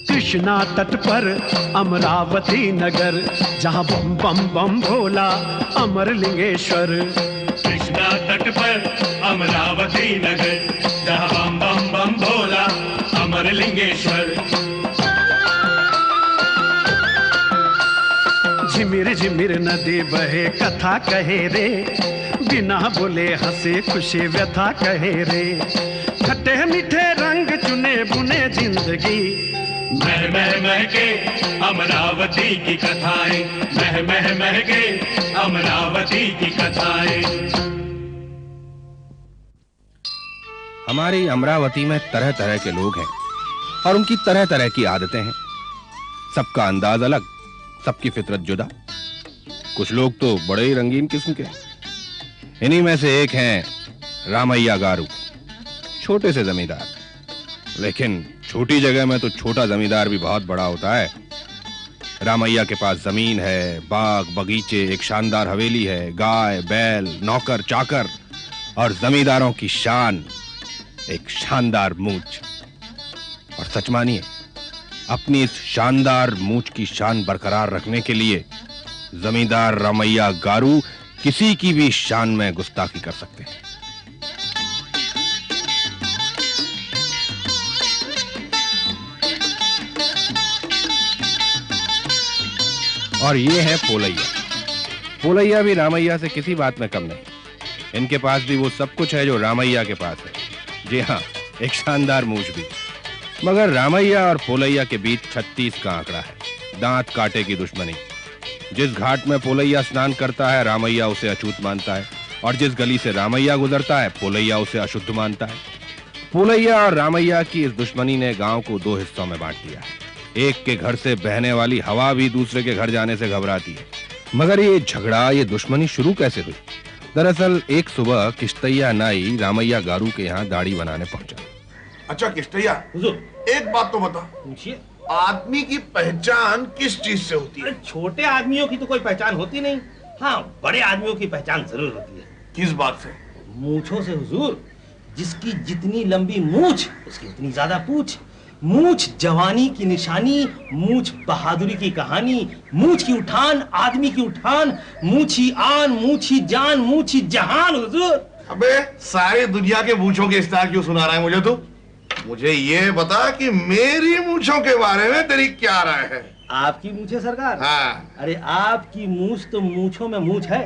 कृष्णा तट पर अमरावती नगर, जहाँ बम बम बम भोला अमरलिंगेश्वर। कृष्णा तट पर अमरावती नगर, जहाँ बम बम बम भोला अमरलिंगेश्वर। झिमिर झिमिर नदी बहे कथा कहे रे, बिना बोले हंसे खुशी व्यथा कहे रे। खट्टे मीठे रंग चुने बुने जिंदगी, मह के अमरावती की कथाएं, मह के अमरावती की कथाएं। हमारी अमरावती में तरह तरह के लोग हैं और उनकी तरह तरह की आदतें हैं। सबका अंदाज अलग, सबकी फितरत जुदा। कुछ लोग तो बड़े ही रंगीन किस्म के। इन्हीं में से एक हैं रामैया गारू, छोटे से जमींदार। लेकिन छोटी जगह में तो छोटा जमींदार भी बहुत बड़ा होता है। रामैया के पास जमीन है, बाग बगीचे, एक शानदार हवेली है, गाय बैल नौकर चाकर और जमींदारों की शान एक शानदार मूंछ। और सच मानिए, अपनी इस शानदार मूंछ की शान बरकरार रखने के लिए जमींदार रामैया गारू किसी की भी शान में गुस्ताखी कर सकते हैं। और ये है पोलैया। पोलैया भी रामैया से किसी बात में कम नहीं। इनके पास भी वो सब कुछ है जो रामैया के पास है। जी हाँ, एक शानदार मूंछ भी। मगर रामैया और पोलैया के बीच 36 का आंकड़ा है, दांत काटे की दुश्मनी। जिस घाट में पोलैया स्नान करता है, रामैया उसे अछूत मानता है, और जिस गली से रामैया गुजरता है, पोलैया उसे अशुद्ध मानता है। पोलैया और रामैया की इस दुश्मनी ने गांव को 2 हिस्सों में बांट दिया है। एक के घर से बहने वाली हवा भी दूसरे के घर जाने से घबराती है। मगर ये झगड़ा, ये दुश्मनी शुरू कैसे हुई? दरअसल एक सुबह किश्तैया नाई रामैया गारू के यहाँ दाढ़ी बनाने पहुंचा। अच्छा किश्तैया, एक बात तो बता, पूछिए। आदमी की पहचान किस चीज से होती है? छोटे आदमियों की तो कोई पहचान होती नहीं। हाँ, बड़े आदमियों की पहचान जरूर होती है। किस बात से? मूंछों से हुजूर। जिसकी जितनी लंबी मूंछ, उसकी उतनी ज्यादा पूछ। मूंछ जवानी की निशानी, मूंछ बहादुरी की कहानी। मूंछ की उठान आदमी की उठान, मूंछी आन, मूंछी जान, मूंछी जहान हुजूर। अबे सारी दुनिया के मूंछों के इस्तार क्यों सुना रहा है मुझे तू? मुझे ये बता कि मेरी मूंछों के बारे में तेरी क्या राय है? आपकी मूंछें सरकार? हाँ। अरे आपकी मूंछ तो मूंछों में मूंछ है।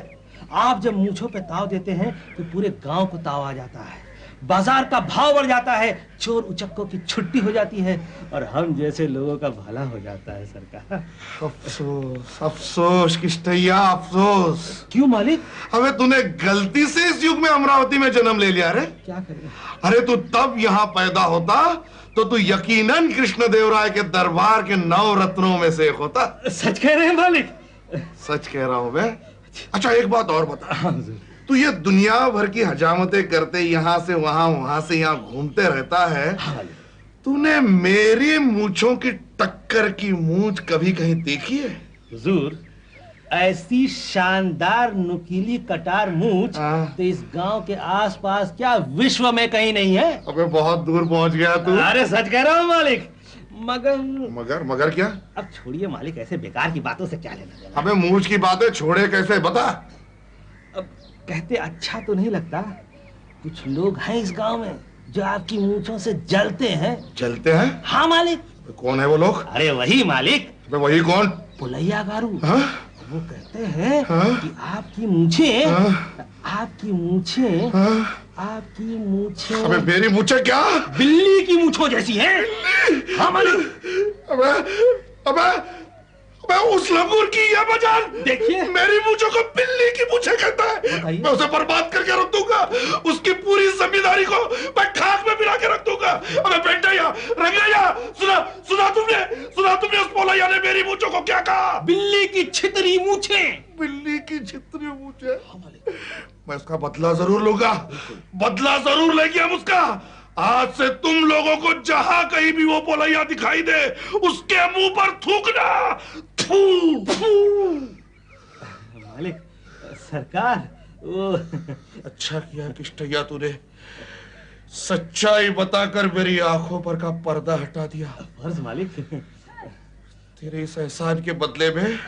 आप जब मूंछों पे ताव देते हैं तो पूरे गांव को ताव आ जाता है, बाजार का भाव बढ़ जाता है, चोर उचक्कों की छुट्टी हो जाती है और हम जैसे लोगों का भला हो जाता है सरकार। अफसोस अफसोस किश्तैया, अफसोस। क्यों मालिक? अबे तूने गलती से इस युग में अमरावती में जन्म ले लिया रे। क्या करें? अरे तू तब यहाँ पैदा होता तो तू यकीनन कृष्णदेवराय के दरबार के 9 रत्नों में से एक होता। सच कह रहे हैं मालिक? सच कह रहा हूं बे। अच्छा एक बात और बता, तू ये दुनिया भर की हजामतें करते यहाँ से वहां से यहाँ घूमते रहता है, तूने मेरी मूंछों की टक्कर की मूंछ कभी कहीं देखी है? हुजूर, ऐसी शानदार नुकीली कटार मूंछ तो इस गांव के आसपास क्या विश्व में कहीं नहीं है। अबे बहुत दूर पहुंच गया तू। अरे सच कह रहा हूँ मालिक। मगर क्या? अब छोड़िए मालिक, ऐसे बेकार की बातों से क्या लेना देना। अबे मूंछ की बातें छोड़े कैसे, बता। अब कहते अच्छा तो नहीं लगता, कुछ लोग हैं इस गांव में जो आपकी मूंछों से जलते हैं। जलते हैं? हाँ मालिक। कौन है वो लोग? अरे वही मालिक। वही कौन? पोलैया गारू। हाँ? वो कहते हैं कि आपकी मूंछें, आपकी मूंछें, आपकी मूंछें। अबे मेरी मूंछें क्या? बिल्ली की मूंछों जैसी हैं। हाँ मालिक। अबे अबे मैं उस लंगूर की यह बजान देखिए, मेरी मूंछों को बिल्ली की मूंछें कहता है। मैं उसे बर्बाद करके रख दूंगा, उसकी पूरी जिम्मेदारी को मैं खाक में मिला के रख दूंगा। अबे बेटैया, रंगैया, सुना तुमने उस पोलैया ने मेरी मूंछों को क्या कहा? बिल्ली की छितरी मूंछें। बिल्ली की छितरी मूंछें? मैं उसका बदला जरूर लूंगा, बदला जरूर लेंगे हम उसका। आज से तुम लोगों को जहां कहीं भी वो पोलैया दिखाई दे, उसके मुंह पर थूकना। थू थू। मालिक, सरकार वो अच्छा किया किश्तैया तूने सच्चाई बताकर मेरी आंखों पर का पर्दा हटा दिया। फर्ज मालिक। तेरे इस एहसान के बदले में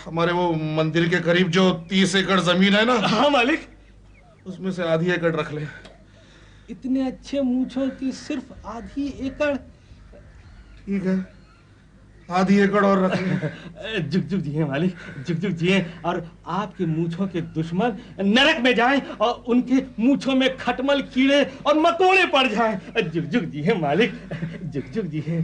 हमारे वो मंदिर के करीब जो 30 एकड़ जमीन है ना, हाँ मालिक, उसमें से आधी एकड़ रख ले। इतने अच्छे मूंछों की सिर्फ आधी एकड़? ठीक है, आधी एकड़ और रख ले। जुग जुग जिए मालिक, जुग जुग जिए, और आपके मूंछों के दुश्मन नरक में जाएं और उनके मूंछों में खटमल, कीड़े और मकोड़े पड़ जाएं। जुग जुग जिए मालिक, जुग जुग जिए।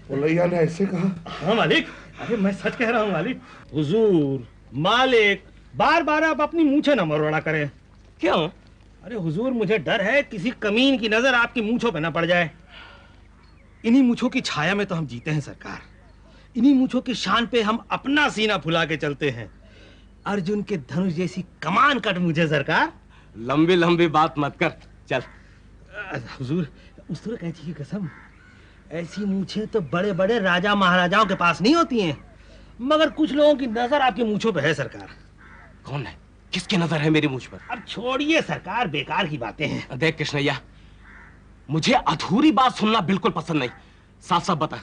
बोलैया ने ऐसे कहा? हाँ मालिक, अरे मैं सच कह रहा हूँ मालिक। हुजूर, मालिक, बार बार आप अपनी मूंछें न मरोड़ा करें। क्यों? अरे हुजूर, मुझे डर है किसी कमीन की नजर आपकी मूंछों पे न पड़ जाए। इन्हीं मूंछों की छाया में तो हम जीते हैं सरकार। इन्हीं मूंछों की शान पे हम अपना सीना फुला के चलते हैं। अर्जुन के धनुष जैसी कमान कट मुझे सरकार। लंबी लंबी बात मत कर, चल। हुजूर, उस तरह कैंची की कसम, ऐसी मूंछें तो बड़े बड़े राजा महाराजाओं के पास नहीं होती हैं, मगर कुछ लोगों की नजर आपकी मूंछों पे है सरकार। कौन है? किसकी नजर है मेरी मूंछ पर? अब छोड़िए सरकार, बेकार की बातें हैं। देख कृष्णैया, मुझे अधूरी बात सुनना बिल्कुल पसंद नहीं। साफ साफ बता,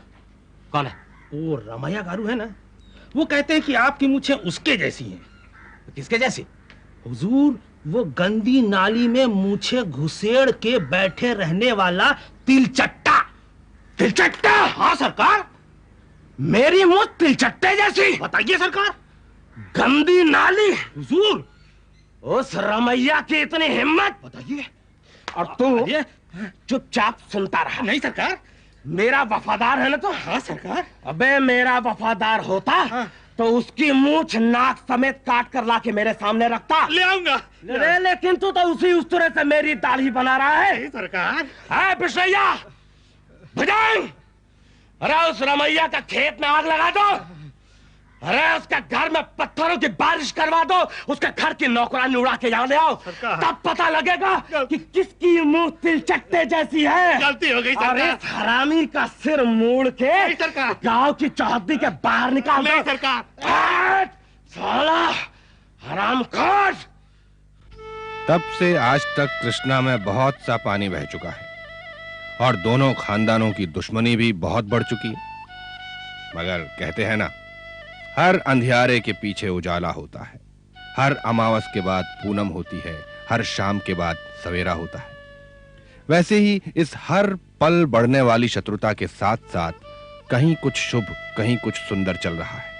कौन है? वो रमैया गारू है ना, वो कहते हैं कि आपकी मूंछें उसके जैसी हैं। किसके जैसी? हुजूर, वो गंदी नाली में मूंछें घुसेड़ के बैठे रहने वाला तिलचट्टा। तिलचट्टा? हाँ सरकार। मेरी मूंछ तिलचट्टे जैसी? बताइए सरकार। गंदी नाली? हुजूर, उस रमैया की इतनी हिम्मत? बताइए। और तू चुपचाप सुनता रहा? नहीं सरकार। मेरा वफादार है ना तो? हाँ सरकार। अबे मेरा वफादार होता तो उसकी मूंछ नाक समेत काट कर लाके मेरे सामने रखता। ले आऊंगा। लेकिन तू तो उसी उस तरह से मेरी दाढ़ी बना रहा है। सरकार। है बिशैया, भुजंग, अरे उस रमैया का खेत में आग लगा दो, अरे उसका घर में पत्थरों की बारिश करवा दो, उसके घर की नौकरानी उड़ा के यहाँ ले आओ, तब पता लगेगा कि किसकी मुंह तिलचट्टे जैसी है। गलती हो गई सरकार। अरे इस हरामी का सिर मोड़ के सरकार। गांव की चौहद्दी के बाहर निकाल दो। नहीं सरकार। साला हरामखोर। तब से आज तक कृष्णा में बहुत सा पानी बह चुका है और दोनों खानदानों की दुश्मनी भी बहुत बढ़ चुकी है। मगर कहते हैं ना, हर अंधियारे के पीछे उजाला होता है, हर अमावस के बाद पूनम होती है, हर शाम के बाद सवेरा होता है। वैसे ही इस हर पल बढ़ने वाली शत्रुता के साथ साथ कहीं कुछ शुभ, कहीं कुछ सुंदर चल रहा है।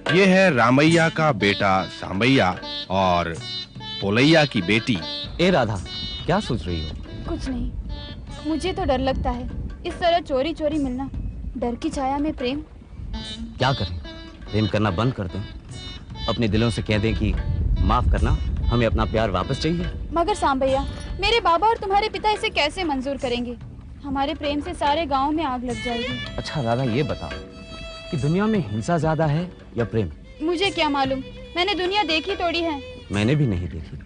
ये है रामैया का बेटा सांबैया और पोलैया की बेटी। ए राधा, क्या सोच रही हो? कुछ नहीं, मुझे तो डर लगता है इस तरह चोरी चोरी मिलना। डर की छाया में प्रेम। क्या करें, प्रेम करना बंद कर दें, अपने दिलों से कह दें कि माफ करना, हमें अपना प्यार वापस चाहिए। मगर सांबैया, मेरे बाबा और तुम्हारे पिता इसे कैसे मंजूर करेंगे? हमारे प्रेम से सारे गांव में आग लग जाएगी। अच्छा राधा, ये बताओ कि दुनिया में हिंसा ज्यादा है या प्रेम? मुझे क्या मालूम, मैंने दुनिया देखी तोड़ी है। मैंने भी नहीं देखी,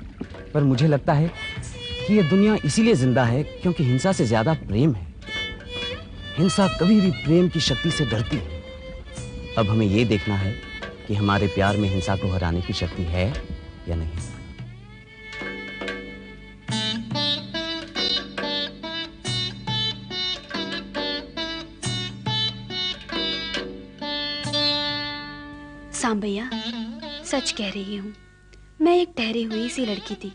पर मुझे लगता है कि ये दुनिया इसीलिए जिंदा है क्योंकि हिंसा से ज्यादा प्रेम है। हिंसा कभी भी प्रेम की शक्ति से डरती है। अब हमें ये देखना है कि हमारे प्यार में हिंसा को हराने की शक्ति है या नहीं। सांबैया, सच कह रही हूँ, मैं एक ठहरी हुई सी लड़की थी।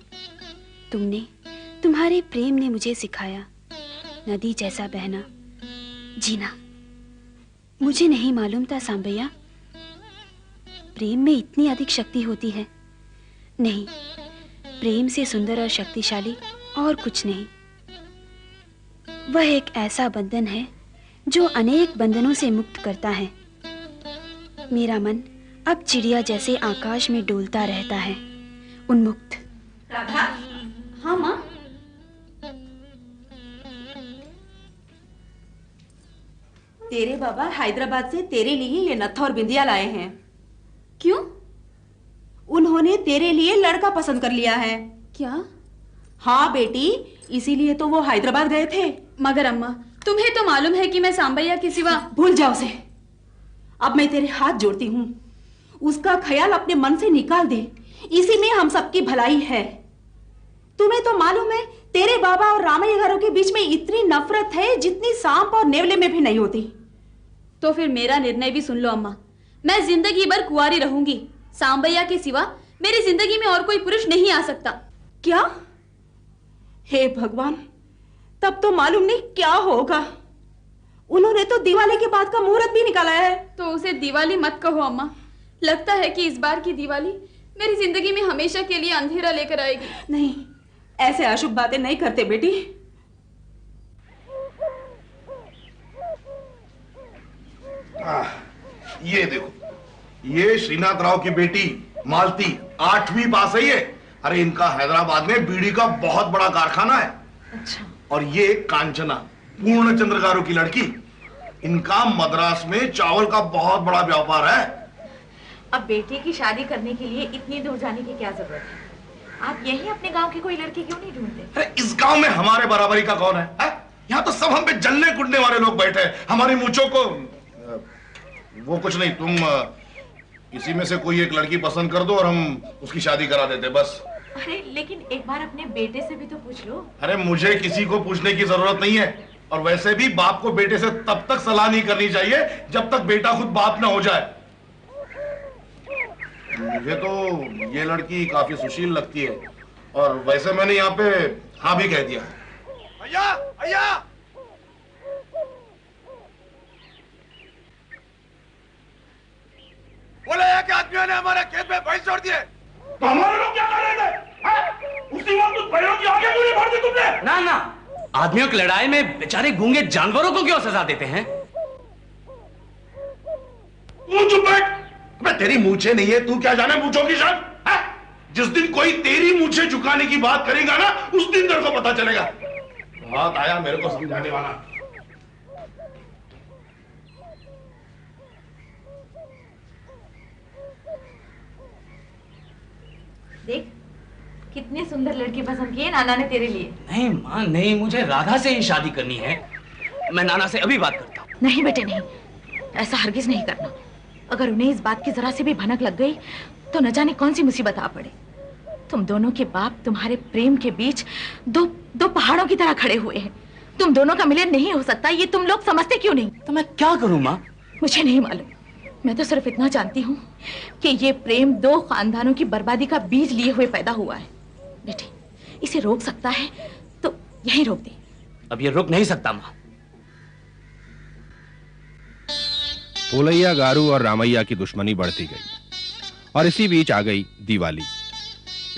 तुम्हारे प्रेम ने मुझे सिखाया नदी जैसा बहना, जीना। मुझे नहीं मालूम था सांबैया, प्रेम में इतनी अधिक शक्ति होती है। नहीं, प्रेम से सुंदर और शक्तिशाली और कुछ नहीं। वह एक ऐसा बंधन है जो अनेक बंधनों से मुक्त करता है। मेरा मन अब चिड़िया जैसे आकाश में डोलता रहता है, उन्मुक्त। राधा? हाँ माँ। तेरे बाबा हैदराबाद से तेरे लिए ये नत्था और बिंदिया लाए हैं। क्यों? उन्होंने तेरे लिए लड़का पसंद कर लिया है। क्या? हाँ बेटी, इसीलिए तो वो हैदराबाद गए थे। मगर अम्मा, तुम्हें तो मालूम है कि मैं सांबैया के सिवा... भूल जाओ उसे। अब मैं तेरे हाथ जोड़ती हूँ, उसका ख्याल अपने मन से निकाल दे। इसी में हम सबकी भलाई है। तुम्हें तो मालूम है तेरे बाबा और रामैया घरों के बीच में इतनी नफरत है जितनी सांप और नेवले में भी नहीं होती। तो फिर मेरा निर्णय भी सुन लो अम्मा। मैं जिंदगी भर कुंवारी रहूंगी। सांबैया के सिवा मेरी जिंदगी में और कोई पुरुष नहीं आ सकता। क्या? हे भगवान, तब तो मालूम नहीं क्या होगा। उन्होंने तो दिवाली के बाद का मुहूर्त भी निकाला है। तो उसे दिवाली मत कहो अम्मा। लगता है कि इस बार की दिवाली मेरी जिंदगी में हमेशा के लिए अंधेरा लेकर आएगी। नहीं, ऐसे अशुभ बातें नहीं करते बेटी। ये देखो, ये श्रीनाथ राव की बेटी मालती 8वीं पास है ये। अरे इनका हैदराबाद में बीड़ी का बहुत बड़ा कारखाना है। अच्छा। और ये कांचना पूर्णचंद्र गारू की लड़की, इनका मद्रास में चावल का बहुत बड़ा व्यापार है। अब बेटे की शादी करने के लिए इतनी दूर जाने की क्या जरूरत है? आप यहीं अपने गांव की कोई लड़की क्यों नहीं ढूंढते? अरे इस गांव में हमारे बराबरी का कौन है? यहाँ तो सब हम पे जलने कुटने वाले लोग बैठे हैं। हमारी मूंछों को वो कुछ नहीं, तुम किसी में से कोई एक लड़की पसंद कर दो और हम उसकी शादी करा देते बस। अरे लेकिन एक बार अपने बेटे से भी तो पूछ लो। अरे मुझे किसी को पूछने की जरूरत नहीं है। और वैसे भी बाप को बेटे से तब तक सलाह नहीं करनी चाहिए जब तक बेटा खुद बाप ना हो जाए। मुझे तो ये लड़की काफी सुशील लगती है और वैसे मैंने यहाँ पे हाँ भी कह दिया। भैया भैया, बोले कि आदमियों ने हमारे खेत में भैंस छोड़ दिए, तो हमारे लोग क्या कर रहे थे? उसी वक्त उस भैंसों की आंखें क्यों नहीं फाड़ दी तुमने? ना ना, आदमियों की लड़ाई में बेचारे गूंगे जानवरों को क्यों सजा देते हैं? तू चुप बैठ। मैं तेरी मूछें नहीं है, तू क्या जाने मूछों की शान? जिस दिन कोई तेरी मूछें झुकाने की बात करेगा ना, उस दिन तेरे को पता चलेगा। बात आया मेरे को समझाने वाला। देख कितनी सुंदर लड़की पसंद की है नाना ने तेरे लिए। नहीं माँ नहीं, मुझे राधा से ही शादी करनी है। मैं नाना से अभी बात करता हूँ। नहीं बेटे नहीं, ऐसा हरगिज नहीं करना। अगर उन्हें इस बात की जरा से भी भनक लग गई तो न जाने कौन सी मुसीबत आ पड़े। तुम दोनों के बाप तुम्हारे प्रेम के बीच दो पहाड़ों की तरह खड़े हुए हैं। तुम दोनों का मिलन नहीं हो सकता, ये तुम लोग समझते क्यों नहीं? तो मैं क्या करूं माँ? मुझे नहीं मालूम। मैं तो सिर्फ इतना जानती हूँ कि ये प्रेम दो खानदानों की बर्बादी का बीज लिए हुए पैदा हुआ है। बेटे, इसे रोक सकता है तो यहीं रोक दे। अब ये रोक नहीं सकता माँ। पोलैया गारू और रामैया की दुश्मनी बढ़ती गई और इसी बीच आ गई दिवाली।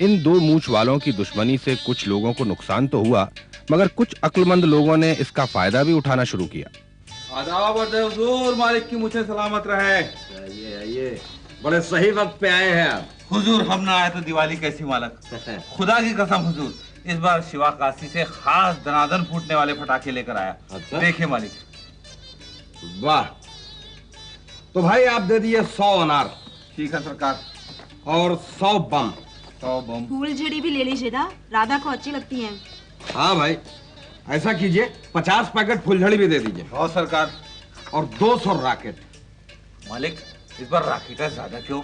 इन दो मूछ वालों की दुश्मनी से कुछ लोगों को नुकसान तो हुआ, मगर कुछ अक्लमंद लोगों ने इसका फायदा भी उठाना शुरू किया। आदाब हुजूर, मालिक की मुझे सलामत रहे। आइए, बड़े सही वक्त पे आए हैं आप। हुजूर हम ना आए तो दिवाली कैसी मालक? खुदा की कसम हुजूर, इस बार शिवा काशी से खास दनादन फूटने वाले पटाखे लेकर आया। अच्छा? देखिए मालिक। वाह, तो भाई आप दे दिए 100 अनार। ठीक है सरकार। और 100 बम। 100 बम। फूल झड़ी भी ले लीजिएगा, राधा को अच्छी लगती है। हाँ भाई, ऐसा कीजिए 50 पैकेट फुलझड़ी भी दे दीजिए। और सरकार। और 200 रॉकेट। मालिक इस बार रॉकेट ज्यादा क्यों?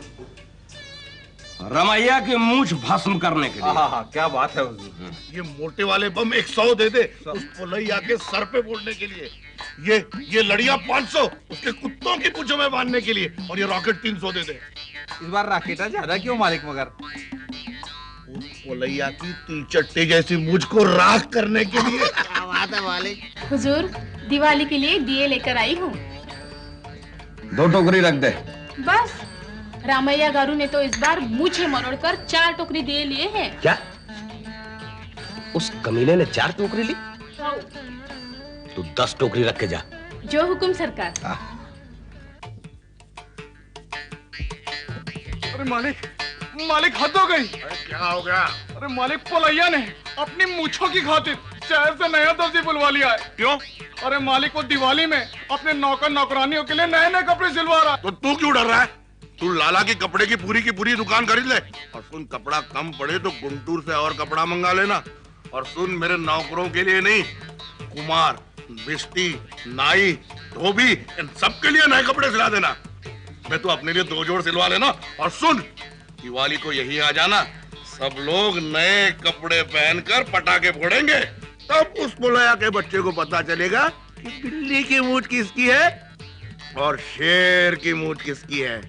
रमैया की मूछ भस्म करने के लिए। हाँ, क्या बात है हुजूर। ये मोटे वाले बम 100 दे दे उस पोलैया के सर पे फोड़ने के लिए। ये लड़ियां 500 उसके कुत्तों की पूंछों में बांधने के लिए, और ये रॉकेट 300 दे दे। इस बार रॉकेट ज्यादा क्यों मालिक? मगर उस पोलैया की तिलचट्टे जैसी मूछ को राख करने के लिए। क्या बात है मालिक। हुजूर, दिवाली के लिए दिए लेकर आई हूँ। 2 टोकरी रख दे। बस, रामैया गारू ने तो इस बार मूछें मरोड़कर 4 टोकरी दिए लिए हैं। क्या? उस कमीने ने 4 टोकरी ली? तू 10 टोकरी रख के जा। जो हुकुम सरकार। अरे मालिक हद हो गई। अरे क्या हो गया? अरे मालिक, पोलैया ने अपनी मूछों की खातिर शहर से नया दर्जी बुलवा लिया है। क्यों? अरे मालिक, वो दिवाली में अपने नौकर नौकरानियों के लिए नए नए कपड़े सिलवा रहा। तो तू क्यों डर रहा है? तू लाला के कपड़े की पूरी दुकान खरीद ले। और सुन, कपड़ा कम पड़े तो गुंटूर से और कपड़ा मंगा लेना। और सुन, मेरे नौकरों के लिए नहीं, कुमार, बिस्ती, नाई, धोबी, इन सब के लिए नए कपड़े सिला देना। मैं तो अपने लिए 2 जोड़ सिलवा लेना। और सुन, दिवाली को यही आ जाना, सब लोग नए कपड़े पहनकर पटाखे फोड़ेंगे। तब उस बुलाया के बच्चे को पता चलेगा कि बिल्ली की मूंछ किसकी है और शेर की मूंछ किसकी है।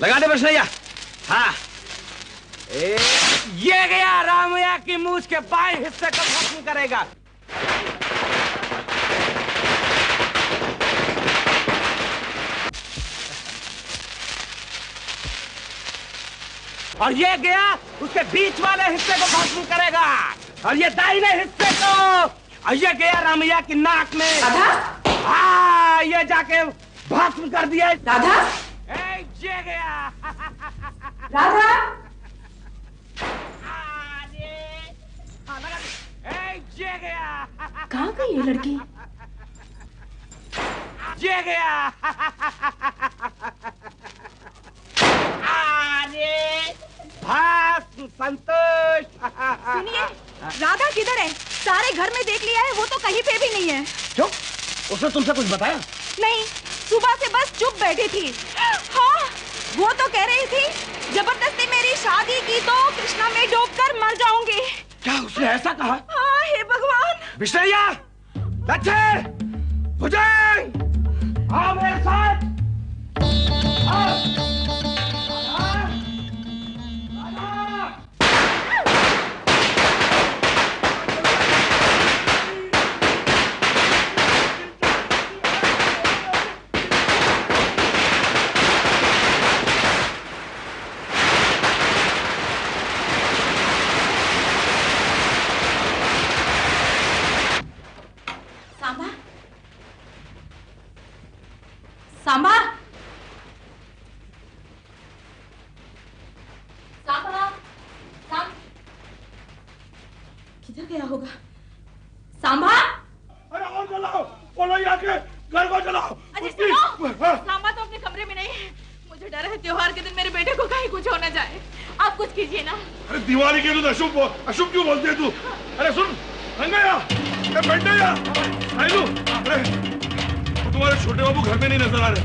लगा दे बशैया। हाँ, ये गया रामैया की मूंछ के बाएं हिस्से को खत्म करेगा। और ये गया उसके बीच वाले हिस्से को भस्म करेगा। और ये दाहिने हिस्से को। और ये गया रामैया की नाक में। राधा? हाँ, ये जाके भस्म कर दिया। राधा? ये गया। राधा? ये गया। कहाँ गई ये लड़की? ये गया। संतोष। सुनिए, राधा किधर है? सारे घर में देख लिया है, वो तो कहीं पे भी नहीं है। क्यों? उसने तुमसे कुछ बताया? नहीं, सुबह से बस चुप बैठी थी। हाँ, वो तो कह रही थी जबरदस्ती मेरी शादी की तो कृष्णा में डूबकर मर जाऊंगी। क्या उसने ऐसा कहा? हाँ, हे भगवान। बिशैया, लच्छे, भुजंग, आओ मेरे साथ। आओ। सांबा, सांबा, किधर गया होगा? सांबा? अरे और चलाओ, बोलो यहाँ के घर को चलाओ। अजी सुनो, सांबा तो अपने कमरे में नहीं है। मुझे डर है त्योहार के दिन मेरे बेटे को कहीं कुछ हो न जाए। आप कुछ कीजिए ना। अरे दिवाली के दिन अशुभ अशुभ क्यों बोलती है तू? अरे सुन, रंगैया, बैठैया, आइलू, अरे तुम्हारे छोटे बाबू घर में नहीं नजर आ रहे।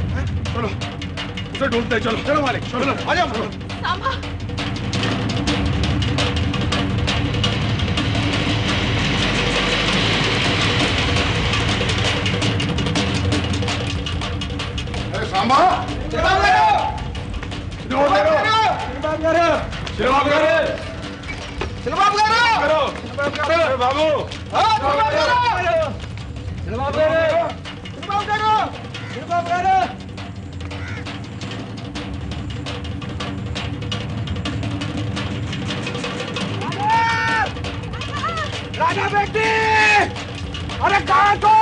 चलो उसे ढूंढते हैं। चलो चलो मालिक, चलो आ जाओ। सांबा, अरे सांबा, राधा बेटी, अरे कहाँ को?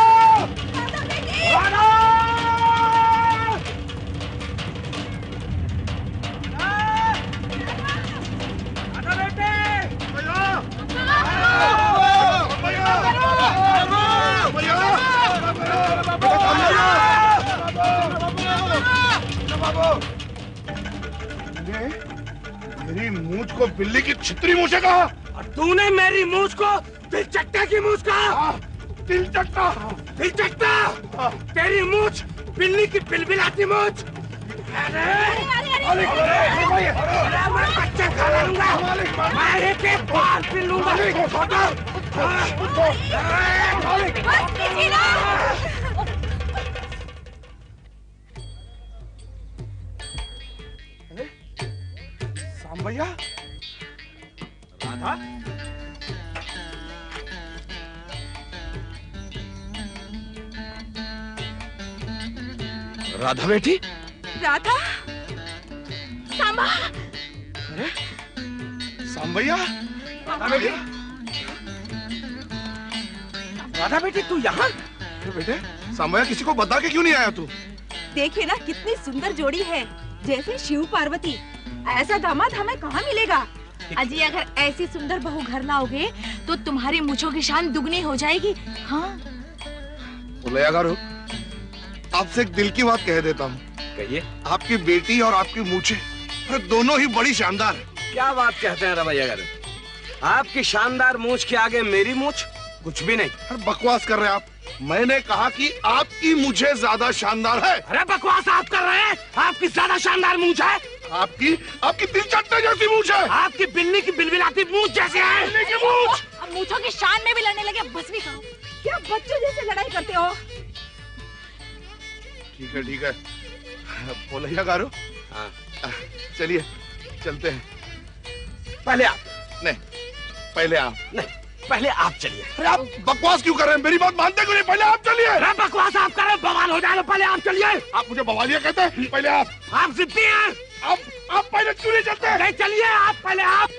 राधा, राधा बेटी, मेरी मूंछ को बिल्ली की छितरी मूंछ कहा और तूने मेरी मूंछ को दिलचट्टा की मूंछ कहा। दिलचट्टा, दिलचट्टा, तेरी मूंछ बिल्ली की बिलबिलाती मूंछ। अरे मैं बच्चे खा लूंगा, मैं एक एक बाल पी लूंगा। सांबैया, राधा, राधा बेटी, राधा, सांबा, सांबैया, राधा बेटी, राधा बेटी तू यहाँ? बेटे, सांबैया किसी को बता के क्यों नहीं आया तू? देखिए ना कितनी सुंदर जोड़ी है। जैसे शिव पार्वती। ऐसा दामाद हमें कहाँ मिलेगा? अजी अगर ऐसी सुंदर बहू घर लाओगे तो तुम्हारी मूंछों की शान दुगनी हो जाएगी। हाँ बोले गारू, आपसे एक दिल की बात कह देता हूँ। कहिए। आपकी बेटी और आपकी मूछें दोनों ही बड़ी शानदार है। क्या बात कहते हैं रमैया गारू, आपकी शानदार मूछ के आगे मेरी मूछ कुछ भी नहीं। अरे बकवास कर रहे हैं आप। मैंने कहा कि आपकी मूछें ज्यादा शानदार है। अरे बकवास आप कर रहे हैं। आपकी ज्यादा शानदार मूछ है। आपकी दिल चट्टे जैसी मूछ है। आपकी बिल्ली की बिलबिलाती मूछ जैसी है। बिल्ली की मूछ। अब मूछों की शान में भी लड़ने लगे, बस भी करो। क्या बच्चों जैसे लड़ाई करते हो? ठीक है ठीक है, बोले गारू। चलिए चलते हैं। पहले आप। नहीं, पहले आप। नहीं, पहले आप चलिए। अरे आप बकवास क्यों कर रहे हैं? मेरी बात मानते क्यों नहीं? पहले आप चलिए। अरे बकवास आप कर रहे हैं, बवाल हो जाएगा। पहले आप चलिए। आप मुझे बवालिया कहते हैं? पहले आप जिद्दी हैं। आप पहले क्यों नहीं चलते? नहीं चलिए आप, पहले आप।